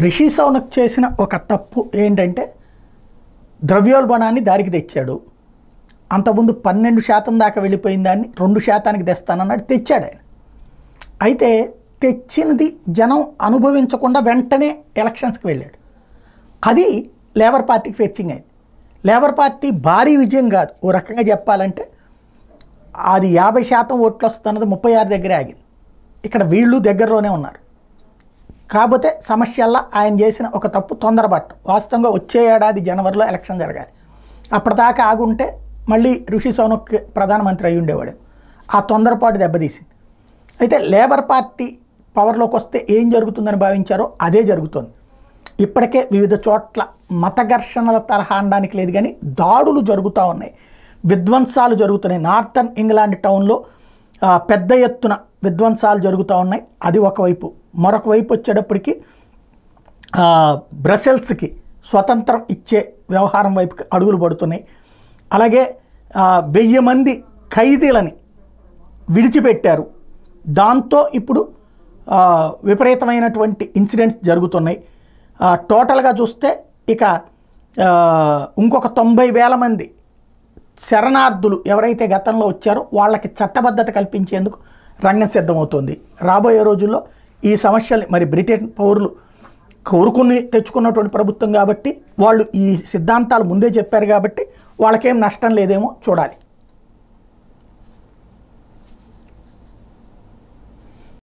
రిషి సౌనక్ చేసిన ఒక తప్పు ఏంటంటే ద్రవ్యోల్బణాన్ని దారికి తెచ్చాడు. అంతకుముందు 12% దాకా వెళ్ళిపోయిన దాన్ని 2%కి తెస్తానన్నాడు, తెచ్చాడు ఆయన. అయితే తెచ్చినది జనం అనుభవించకుండా వెంటనే ఎలక్షన్స్కి వెళ్ళాడు. అది లేబర్ పార్టీకి ఫెచ్చింగ్ అయింది. లేబర్ పార్టీ భారీ విజయం కాదు, ఓ రకంగా చెప్పాలంటే అది 50% ఓట్లు వస్తున్నది 36 దగ్గరే ఆగింది. ఇక్కడ వీళ్ళు దగ్గరలోనే ఉన్నారు. కాకపోతే సమస్యల్లో ఆయన చేసిన ఒక తప్పు తొందరపట్టు. వాస్తవంగా వచ్చే ఏడాది జనవరిలో ఎలక్షన్ జరగాలి. అప్పటిదాకా ఆగుంటే మళ్ళీ రిషి సౌనక్ ప్రధానమంత్రి అయి ఉండేవాడు. ఆ తొందరపాటు దెబ్బతీసింది. అయితే లేబర్ పార్టీ పవర్లోకి వస్తే ఏం జరుగుతుందని భావించారో అదే జరుగుతుంది. ఇప్పటికే వివిధ చోట్ల మత ఘర్షణల తరహా అనడానికి లేదు కానీ దాడులు జరుగుతూ ఉన్నాయి, విధ్వంసాలు జరుగుతున్నాయి. నార్థన్ ఇంగ్లాండ్ టౌన్లో పెద్ద ఎత్తున విధ్వంసాలు జరుగుతూ ఉన్నాయి. అది ఒకవైపు. మరొక వైపు వచ్చేటప్పటికి బ్రసెల్స్కి స్వతంత్రం ఇచ్చే వ్యవహారం వైపుకి అడుగులు పడుతున్నాయి. అలాగే 1000 మంది ఖైదీలని విడిచిపెట్టారు. దాంతో ఇప్పుడు విపరీతమైనటువంటి ఇన్సిడెంట్స్ జరుగుతున్నాయి. టోటల్గా చూస్తే ఇక ఇంకొక 90,000 మంది శరణార్థులు ఎవరైతే గతంలో వచ్చారో వాళ్ళకి చట్టబద్ధత కల్పించేందుకు రంగం సిద్ధమవుతోంది. రాబోయే రోజుల్లో ఈ సమస్యల్ని మరి బ్రిటన్ పౌరులు కోరుకుని తెచ్చుకున్నటువంటి ప్రభుత్వం కాబట్టి వాళ్ళు ఈ సిద్ధాంతాలు ముందే చెప్పారు కాబట్టి వాళ్ళకేం నష్టం లేదేమో చూడాలి.